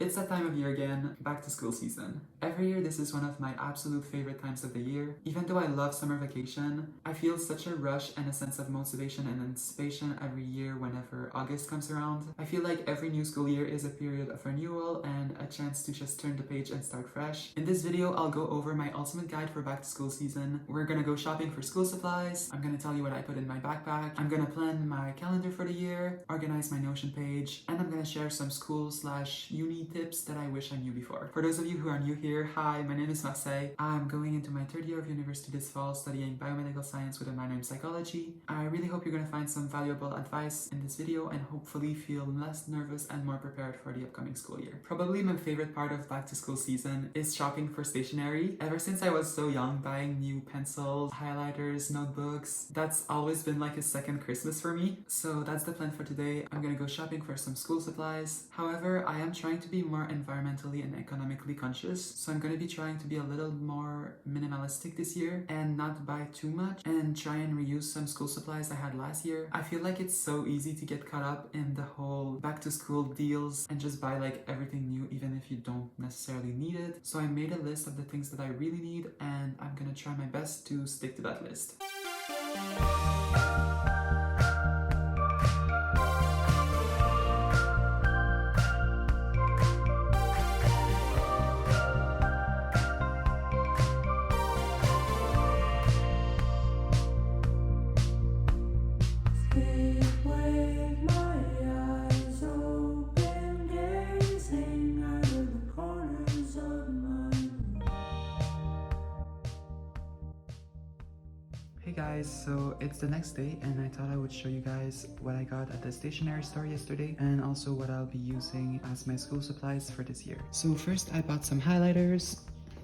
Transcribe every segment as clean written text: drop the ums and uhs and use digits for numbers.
It's that time of year again, back to school season. Every year this is one of my absolute favorite times of the year. Even though I love summer vacation, I feel such a rush and a sense of motivation and anticipation every year whenever August comes around. I feel like every new school year is a period of renewal and a chance to just turn the page and start fresh. In this video, I'll go over my ultimate guide for back to school season. We're gonna go shopping for school supplies. I'm gonna tell you what I put in my backpack. I'm gonna plan my calendar for the year, organize my Notion page, and I'm gonna share some school/uni tips that I wish I knew before. For those of you who are new here, hi, my name is Marseille. I'm going into my third year of university this fall studying biomedical science with a minor in psychology. I really hope you're going to find some valuable advice in this video and hopefully feel less nervous and more prepared for the upcoming school year. Probably my favorite part of back to school season is shopping for stationery. Ever since I was so young, buying new pencils, highlighters, notebooks, that's always been like a second Christmas for me. So that's the plan for today. I'm going to go shopping for some school supplies. However, I am trying to be more environmentally and economically conscious, so I'm going to be trying to be a little more minimalistic this year and not buy too much and try and reuse some school supplies I had last year. I feel like it's so easy to get caught up in the whole back to school deals and just buy like everything new even if you don't necessarily need it. So I made a list of the things that I really need and I'm going to try my best to stick to that list. Hey guys, so it's the next day and I thought I would show you guys what I got at the stationery store yesterday and also what I'll be using as my school supplies for this year. So first I bought some highlighters.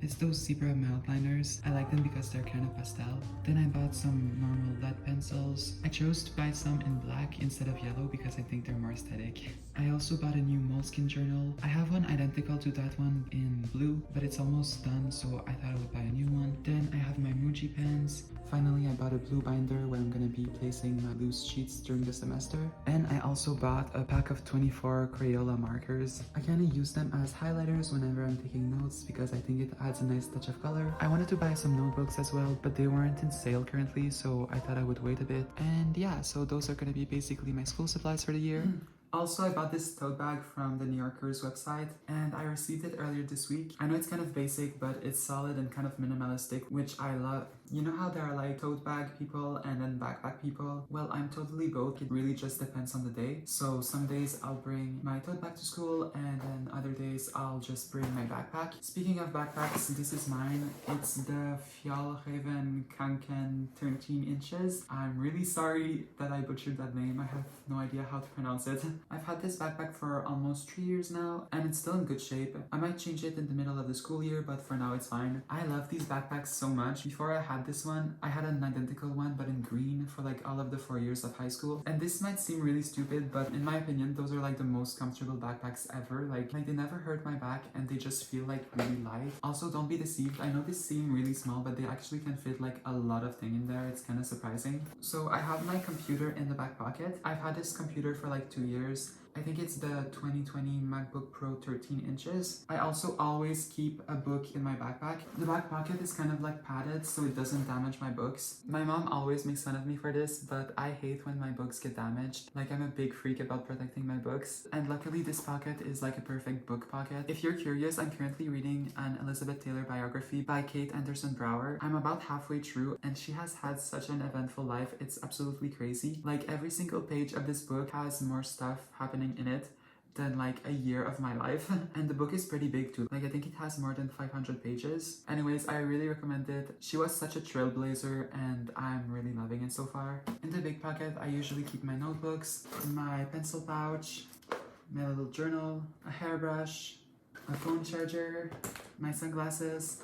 It's those zebra mouth liners. I like them because they're kind of pastel. Then I bought some normal lead pencils. I chose to buy some in black instead of yellow because I think they're more aesthetic. I also bought a new moleskin journal. I have one identical to that one in blue, but it's almost done, so I thought I would buy a new one. Then I have my Muji pens. Finally, I bought a blue binder where I'm going to be placing my loose sheets during the semester. And I also bought a pack of 24 Crayola markers. I kind of use them as highlighters whenever I'm taking notes because I think it adds a nice touch of color. I wanted to buy some notebooks as well, but they weren't in sale currently, so I thought I would wait a bit. And yeah, so those are going to be basically my school supplies for the year. Also, I bought this tote bag from the New Yorker's website and I received it earlier this week. I know it's kind of basic, but it's solid and kind of minimalistic, which I love. You know how there are like tote bag people and then backpack people? Well, I'm totally both. It really just depends on the day. So some days I'll bring my tote bag to school and then other days I'll just bring my backpack. Speaking of backpacks, this is mine. It's the Fjallraven Kanken 13 inches. I'm really sorry that I butchered that name. I have no idea how to pronounce it. I've had this backpack for almost 3 years now and it's still in good shape. I might change it in the middle of the school year, but for now it's fine. I love these backpacks so much. Before I had this one, I had an identical one but in green for like all of the 4 years of high school. And this might seem really stupid, but in my opinion, those are like the most comfortable backpacks ever. Like they never hurt my back and they just feel like really light. Also, don't be deceived. I know this seem really small, but they actually can fit like a lot of thing in there. It's kind of surprising. So I have my computer in the back pocket. I've had this computer for like 2 years. I think it's the 2020 MacBook Pro 13 inches. I also always keep a book in my backpack. The back pocket is kind of like padded so it doesn't damage my books. My mom always makes fun of me for this, but I hate when my books get damaged. Like I'm a big freak about protecting my books. And luckily this pocket is like a perfect book pocket. If you're curious, I'm currently reading an Elizabeth Taylor biography by Kate Anderson Brower. I'm about halfway through and she has had such an eventful life. It's absolutely crazy. Like every single page of this book has more stuff happening in it than like a year of my life. And the book is pretty big too. Like I think it has more than 500 pages. Anyways, I really recommend it. She was such a trailblazer and I'm really loving it so far. In the big pocket, I usually keep my notebooks, my pencil pouch, my little journal, a hairbrush, a phone charger, my sunglasses,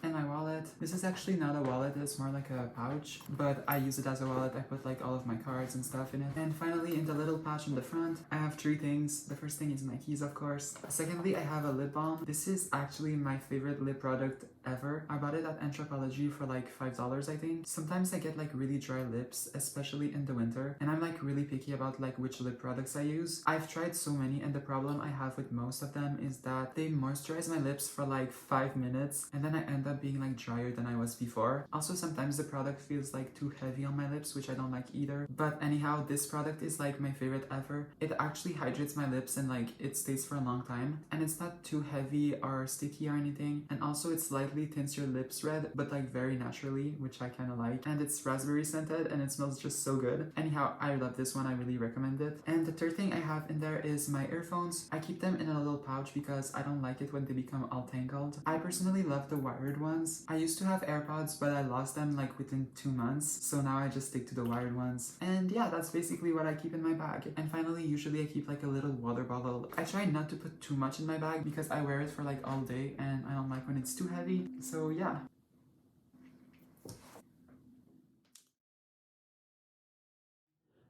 and my wallet. This is actually not a wallet, it's more like a pouch, but I use it as a wallet. I put like all of my cards and stuff in it. And finally, in the little pouch in the front, I have 3 things. The first thing is my keys, of course. Secondly, I have a lip balm. This is actually my favorite lip product ever. I bought it at Anthropology for like $5, I think. Sometimes I get like really dry lips, especially in the winter, and I'm like really picky about like which lip products I use. I've tried so many, and the problem I have with most of them is that they moisturize my lips for like 5 minutes and then I end up being like drier than I was before. Also, sometimes the product feels like too heavy on my lips, which I don't like either. But anyhow, this product is like my favorite ever. It actually hydrates my lips and like it stays for a long time, and it's not too heavy or sticky or anything, and also it slightly tints your lips red, but like very naturally, which I kind of like, and it's raspberry scented and it smells just so good. Anyhow, I love this one. I really recommend it. And the third thing I have in there is my earphones. I keep them in a little pouch because I don't like it when they become all tangled. I personally love the wired ones. I used to have AirPods, but I lost them like within 2 months, so now I just stick to the wired ones. And yeah, that's basically what I keep in my bag. And finally, usually I keep like a little water bottle. I try not to put too much in my bag because I wear it for like all day and I don't like when it's too heavy. So yeah.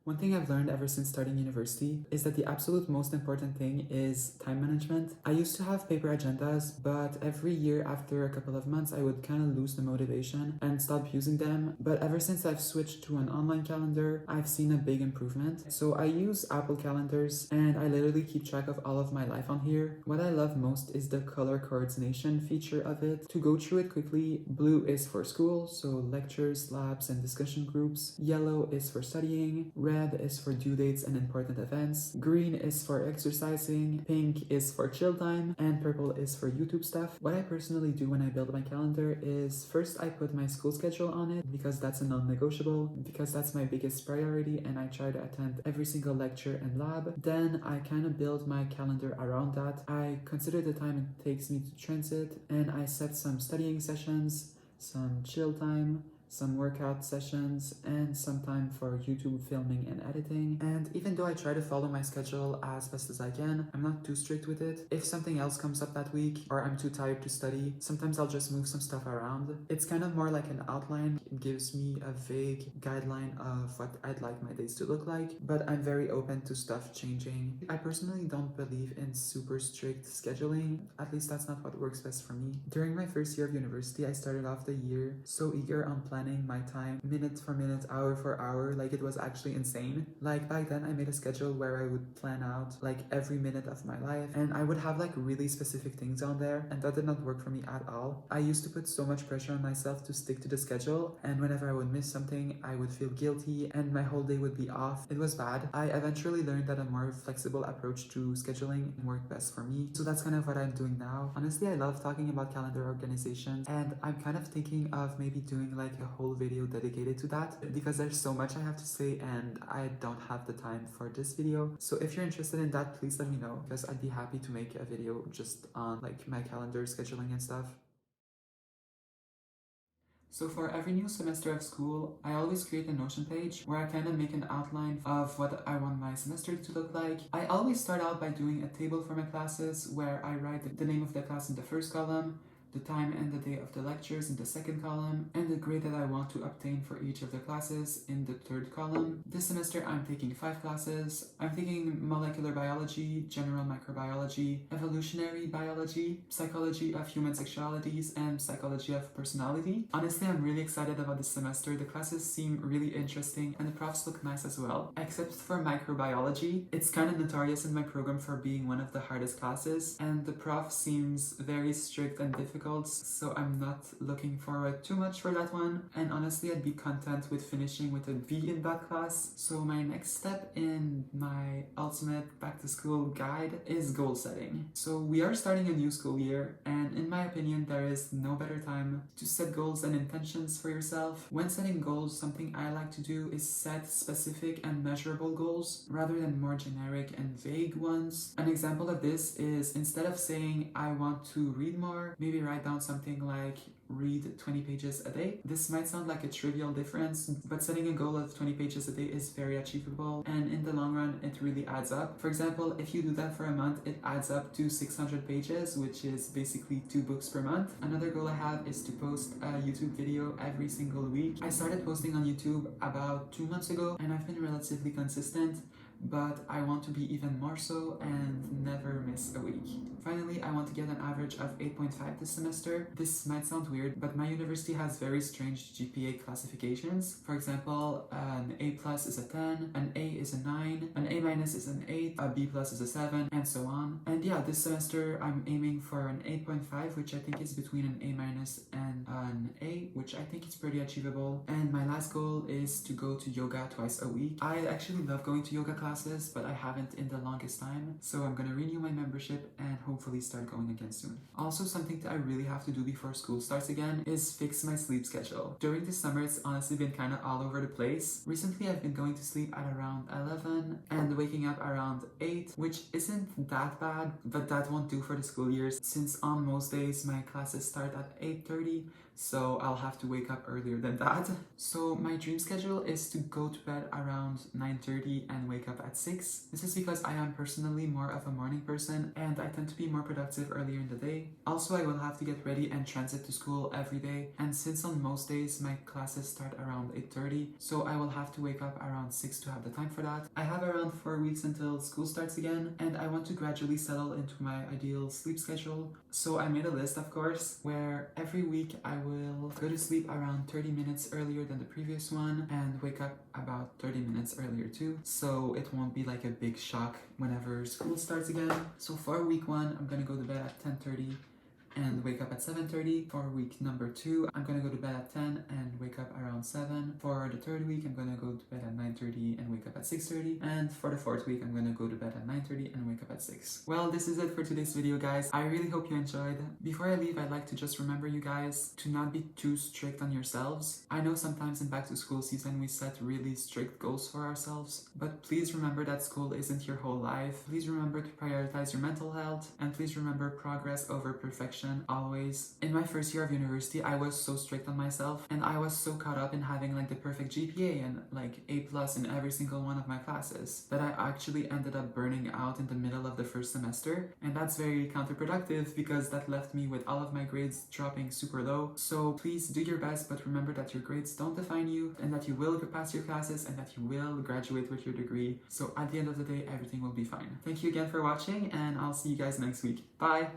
One thing I've learned ever since starting university is that the absolute most important thing is time management. I used to have paper agendas, but every year after a couple of months, I would kind of lose the motivation and stop using them. But ever since I've switched to an online calendar, I've seen a big improvement. So I use Apple calendars and I literally keep track of all of my life on here. What I love most is the color coordination feature of it. To go through it quickly, blue is for school, so lectures, labs, and discussion groups. Yellow is for studying. Red is for due dates and important events. Green is for exercising. Pink is for chill time. And purple is for YouTube stuff. What I personally do when I build my calendar is first I put my school schedule on it because that's a non-negotiable, because that's my biggest priority and I try to attend every single lecture and lab. Then I kind of build my calendar around that. I consider the time it takes me to transit and I set some studying sessions, some chill time, some workout sessions, and some time for YouTube filming and editing. And even though I try to follow my schedule as best as I can, I'm not too strict with it. If something else comes up that week or I'm too tired to study, sometimes I'll just move some stuff around. It's kind of more like an outline. It gives me a vague guideline of what I'd like my days to look like, but I'm very open to stuff changing. I personally don't believe in super strict scheduling. At least that's not what works best for me. During my first year of university, I started off the year so eager on planning my time minute for minute, hour for hour, like it was actually insane. Like back then I made a schedule where I would plan out like every minute of my life and I would have like really specific things on there, and that did not work for me at all. I used to put so much pressure on myself to stick to the schedule, and whenever I would miss something I would feel guilty and my whole day would be off. It was bad. I eventually learned that a more flexible approach to scheduling worked best for me, so that's kind of what I'm doing now. Honestly, I love talking about calendar organization, and I'm kind of thinking of maybe doing like a whole video dedicated to that because there's so much I have to say and I don't have the time for this video. So if you're interested in that, please let me know because I'd be happy to make a video just on like my calendar scheduling and stuff. So for every new semester of school, I always create a Notion page where I kind of make an outline of what I want my semester to look like. I always start out by doing a table for my classes where I write the name of the class in the first column, the time and the day of the lectures in the second column, and the grade that I want to obtain for each of the classes in the third column. This semester I'm taking 5 classes. I'm taking molecular biology, general microbiology, evolutionary biology, psychology of human sexualities, and psychology of personality. Honestly, I'm really excited about this semester. The classes seem really interesting and the profs look nice as well, except for microbiology. It's kind of notorious in my program for being one of the hardest classes, and the prof seems very strict and difficult, so I'm not looking forward too much for that one, and honestly I'd be content with finishing with a B in that class. So my next step in my ultimate back to school guide is goal setting. So we are starting a new school year, and in my opinion there is no better time to set goals and intentions for yourself. When setting goals, something I like to do is set specific and measurable goals rather than more generic and vague ones. An example of this is, instead of saying I want to read more, maybe write down something like read 20 pages a day. This might sound like a trivial difference, but setting a goal of 20 pages a day is very achievable, and in the long run it really adds up. For example, if you do that for a month, it adds up to 600 pages, which is basically 2 books per month. Another goal I have is to post a YouTube video every single week. I started posting on YouTube about 2 months ago and I've been relatively consistent, but I want to be even more so and never miss a week. Finally, I want to get an average of 8.5 this semester. This might sound weird, but my university has very strange GPA classifications. For example, an A plus is a 10, an A is a 9, an A minus is an 8, a B plus is a 7, and so on. And yeah, this semester I'm aiming for an 8.5, which I think is between an A minus and an A, which I think is pretty achievable. And my last goal is to go to yoga twice a week. I actually love going to yoga classes, but I haven't in the longest time. So I'm gonna renew my membership and hopefully start going again soon. Also, something that I really have to do before school starts again is fix my sleep schedule. During this summer, it's honestly been kind of all over the place. Recently, I've been going to sleep at around 11 and waking up around 8, which isn't that bad, but that won't do for the school years since on most days my classes start at 8:30. So I'll have to wake up earlier than that. So my dream schedule is to go to bed around 9:30 and wake up at 6. This is because I am personally more of a morning person and I tend to be more productive earlier in the day. Also, I will have to get ready and transit to school every day, and since on most days my classes start around 8:30, so I will have to wake up around 6 to have the time for that. I have around 4 weeks until school starts again, and I want to gradually settle into my ideal sleep schedule. So I made a list, of course, where every week I will go to sleep around 30 minutes earlier than the previous one and wake up about 30 minutes earlier too, so it won't be like a big shock whenever school starts again. So for week 1, I'm gonna go to bed at 10:30 and wake up at 7:30. For week number 2, I'm gonna go to bed at 10 and wake up around 7. For the third week, I'm gonna go to bed at 9:30 and wake up at 6:30. And for the fourth week, I'm gonna go to bed at 9:30 and wake up at 6. Well, this is it for today's video, guys. I really hope you enjoyed. Before I leave, I'd like to just remember you guys to not be too strict on yourselves. I know sometimes in back to school season, we set really strict goals for ourselves, but please remember that school isn't your whole life. Please remember to prioritize your mental health, and please remember progress over perfection always. In my first year of university, I was so strict on myself and I was so caught up in having like the perfect GPA and like A plus in every single one of my classes that I actually ended up burning out in the middle of the first semester, and that's very counterproductive because that left me with all of my grades dropping super low. So please do your best, but remember that your grades don't define you and that you will pass your classes and that you will graduate with your degree. So at the end of the day, everything will be fine. Thank you again for watching, and I'll see you guys next week. Bye!